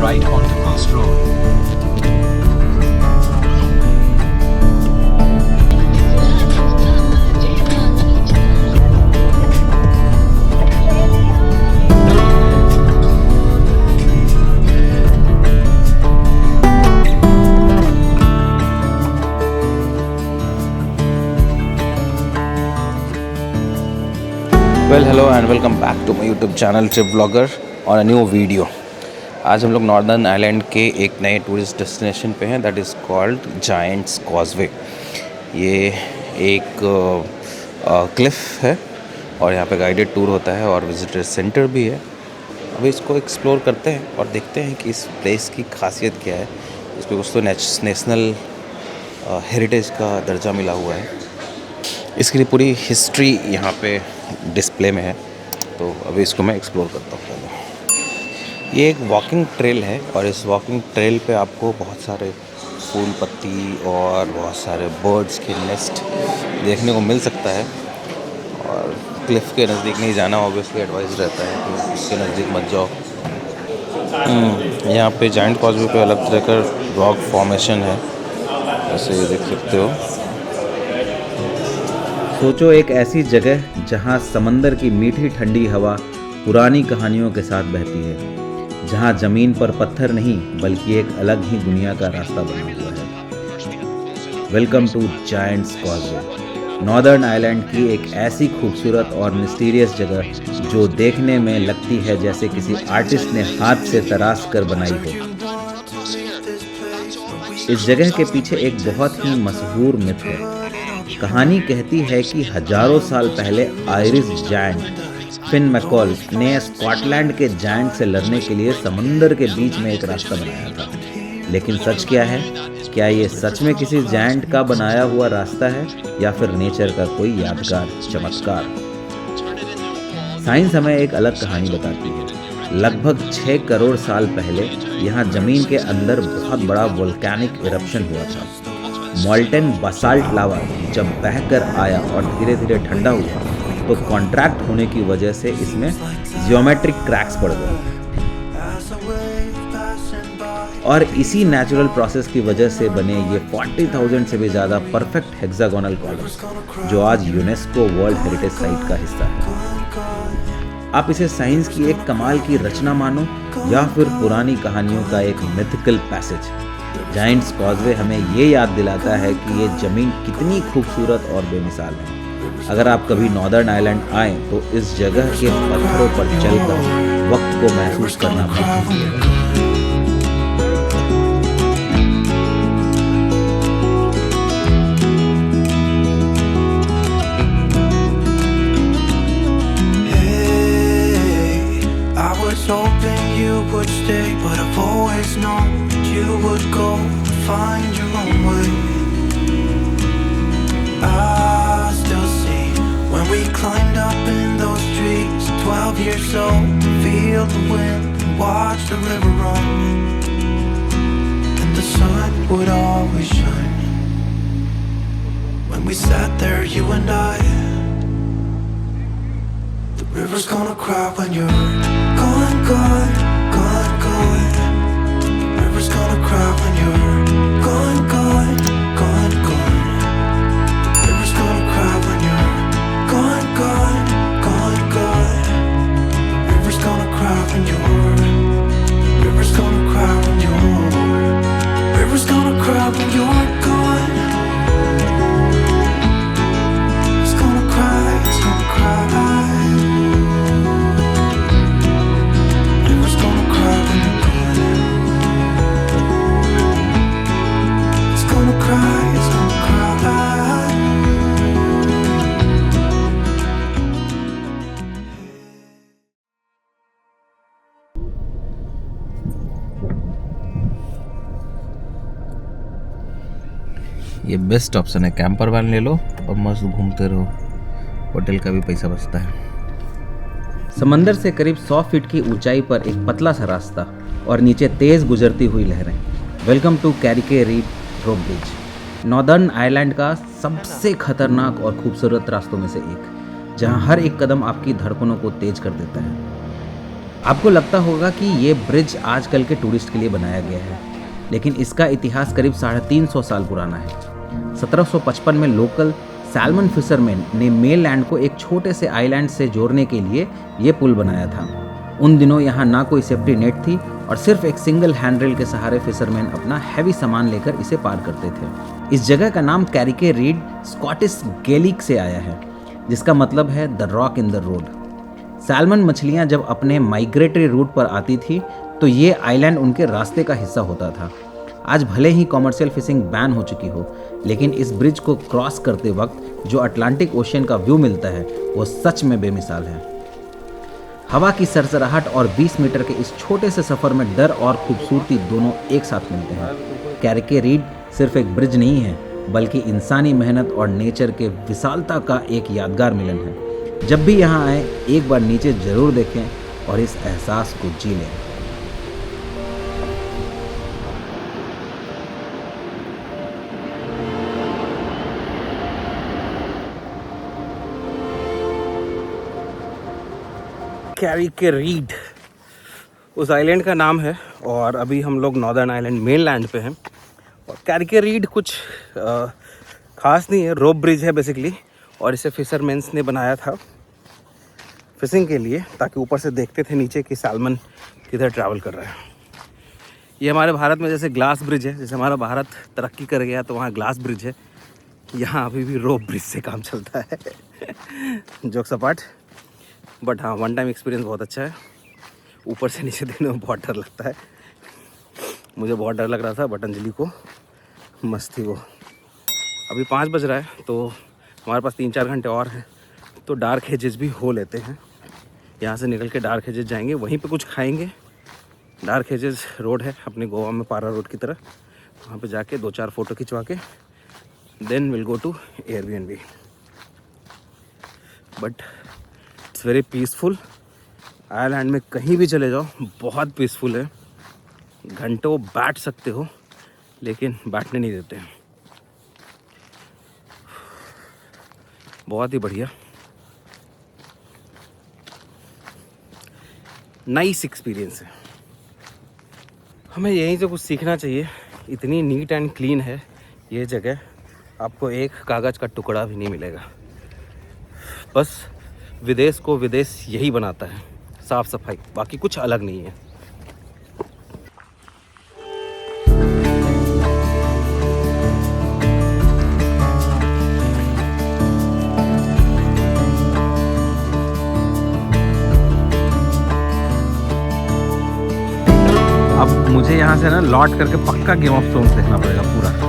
right onto Post Road. Well hello and welcome back to my YouTube channel trip blogger और a new video. आज हम लोग northern island के एक नए टूरिस्ट डेस्टिनेशन पे हैं, that is called giants causeway. ये एक क्लिफ है और यहाँ पे गाइडेड टूर होता है और विजिटर सेंटर भी है। अभी इसको एक्सप्लोर करते हैं और देखते हैं कि इस प्लेस की खासियत क्या है। इस पर कुछ तो नेशनल हेरिटेज का दर्जा मिला हुआ है। इसके लिए पूरी हिस्ट्री यहाँ पे डिस्प्ले में है, तो अभी इसको मैं एक्सप्लोर करता हूँ पहले। ये एक वॉकिंग ट्रेल है और इस वॉकिंग ट्रेल पे आपको बहुत सारे फूल पत्ती और बहुत सारे बर्ड्स के नेस्ट देखने को मिल सकता है। और क्लिफ के नज़दीक नहीं जाना ऑब्वियसली एडवाइस रहता है कि उसके नज़दीक मत जाओ। यहाँ पे जायंट कॉजवे पे अलग तरह का रॉक फॉर्मेशन है, ऐसे ये देख सकते हो। सोचो एक ऐसी जगह जहां समंदर की मीठी ठंडी हवा पुरानी कहानियों के साथ बहती है, जहां जमीन पर पत्थर नहीं बल्कि एक अलग ही दुनिया का रास्ता बना हुआ है। Welcome to Giant's Causeway, Northern island की एक ऐसी खूबसूरत और मिस्टीरियस जगह जो देखने में लगती है जैसे किसी आर्टिस्ट ने हाथ से तराश कर बनाई हो। इस जगह के पीछे एक बहुत ही मशहूर मिथ है। कहानी कहती है कि हजारों साल पहले आयरिश जायंट फिन मैकॉल ने स्कॉटलैंड के जायंट से लड़ने के लिए समंदर के बीच में एक रास्ता बनाया था। लेकिन सच क्या है? क्या ये सच में किसी जायंट का बनाया हुआ रास्ता है या फिर नेचर का कोई यादगार चमत्कार? साइंस हमें एक अलग कहानी बताती है। लगभग 6 करोड़ साल पहले यहाँ जमीन के अंदर बहुत बड़ा वोल्केनिक इरप्शन हुआ था। मॉल्टेन बसाल्ट लावा जब बहकर आया और धीरे धीरे ठंडा हुआ तो कॉन्ट्रैक्ट होने की वजह से इसमें जियोमेट्रिक क्रैक्स पड़ गए और इसी नेचुरल प्रोसेस की वजह से बने ये 40,000 से भी ज़्यादा परफेक्ट हेक्सागोनल कॉलम्स जो आज यूनेस्को वर्ल्ड हेरिटेज साइट का हिस्सा है। आप इसे साइंस की एक कमाल की रचना मानो या फिर पुरानी कहानियों का एक मिथिकल पैसेज, जायंट्स कॉजवे हमें ये याद दिलाता है कि ये ज़मीन कितनी खूबसूरत और बेमिसाल है। अगर आप कभी नॉर्दर्न आइलैंड आएँ तो इस जगह के पत्थरों पर चलकर वक्त को महसूस करना मत भूलिएगा। Hoping you would stay, but I've always known you would go find your own way. I still see when we climbed up in those trees, 12 years old, to feel the wind and watch the river run, and the sun would always shine when we sat there, you and I. The river's gonna cry when you're gone, gone, gone, gone. The river's gonna cry when you're gone, gone, gone, gone. The river's gonna cry when you're gone, gone, gone, gone. The river's gonna cry when you're. River's gonna cry when you're. River's gonna cry when you're gone. It's gonna cry, it's gonna cry. ये best option है, camper van ले लो और मस्त घूमते रहो, hotel का भी पैसा बचता है। समंदर से करीब 100 फीट की ऊंचाई पर एक पतला सा रास्ता और नीचे तेज गुजरती हुई लहरें। वेलकम टू कैरिके रीफ रोप ब्रिज, नॉर्दर्न आइलैंड का सबसे खतरनाक और खूबसूरत रास्तों में से एक, जहां हर एक कदम आपकी धड़कनों को तेज कर देता है। आपको लगता होगा कि ये ब्रिज आजकल के टूरिस्ट के लिए बनाया गया है, लेकिन इसका इतिहास करीब 350 साल पुराना है। 1755 में लोकल सैल्मन फिशरमैन ने मेनलैंड को एक छोटे से आइलैंड से जोड़ने के लिए ये पुल बनाया था। उन दिनों यहाँ ना कोई सेफ्टी नेट थी और सिर्फ एक सिंगल हैंडरेल के सहारे फिशरमैन अपना हैवी सामान लेकर इसे पार करते थे। इस जगह का नाम कैरिके रीड स्कॉटिश गैलिक से आया है, जिसका मतलब है the rock in the road. Salmon मछलियाँ जब अपने माइग्रेटरी रूट पर आती थी तो ये आइलैंड उनके रास्ते का हिस्सा होता था। आज भले ही कॉमर्शियल फिशिंग बैन हो चुकी हो, लेकिन इस ब्रिज को क्रॉस करते वक्त जो अटलांटिक ओशियन का व्यू मिलता है वो सच में बेमिसाल है। हवा की सरसराहट और 20 मीटर के इस छोटे से सफ़र में डर और खूबसूरती दोनों एक साथ मिलते हैं। कैरिके रीड सिर्फ एक ब्रिज नहीं है, बल्कि इंसानी मेहनत और नेचर के विशालता का एक यादगार मिलन है। जब भी यहाँ आए एक बार नीचे ज़रूर देखें और इस एहसास को जी लें। कैरिके रीड उस आइलैंड का नाम है और अभी हम लोग नॉर्दर्न आइलैंड मेनलैंड पे हैं। और कैरिके रीड कुछ ख़ास नहीं है, रोप ब्रिज है बेसिकली, और इसे फिशरमैन्स ने बनाया था फिशिंग के लिए, ताकि ऊपर से देखते थे नीचे कि सैल्मन किधर ट्रैवल कर रहा है। ये हमारे भारत में जैसे ग्लास ब्रिज है, जैसे हमारा भारत तरक्की कर गया तो वहाँ ग्लास ब्रिज है, यहाँ अभी भी रोप ब्रिज से काम चलता है। जोक सपाट, बट हाँ वन टाइम एक्सपीरियंस बहुत अच्छा है। ऊपर से नीचे देखने में बहुत डर लगता है, मुझे बहुत डर लग रहा था, बट अंजलि को मस्त थी वो। अभी 5 बज रहा है तो हमारे पास 3-4 घंटे और हैं, तो डार्क हेजेस भी हो लेते हैं। यहाँ से निकल के डार्क हेजेस जाएंगे, वहीं पे कुछ खाएंगे। डार्क हेजेस रोड है अपने गोवा में पारा रोड की तरह, वहाँ पे जाके 2-4 फ़ोटो खिंचवा के then will go to Airbnb. But it's very peaceful. Ireland में कहीं भी चले जाओ बहुत पीसफुल है। घंटों बैठ सकते हो लेकिन बैठने नहीं देते हैं। बहुत ही बढ़िया, नाइस एक्सपीरियंस है। हमें यहीं से कुछ सीखना चाहिए। इतनी नीट एंड क्लीन है ये जगह, आपको एक कागज़ का टुकड़ा भी नहीं मिलेगा। बस विदेश को विदेश यही बनाता है, साफ सफाई, बाकी कुछ अलग नहीं है। अब मुझे यहाँ से ना लौट करके पक्का गेम ऑफ थ्रोन्स देखना पड़ेगा पूरा।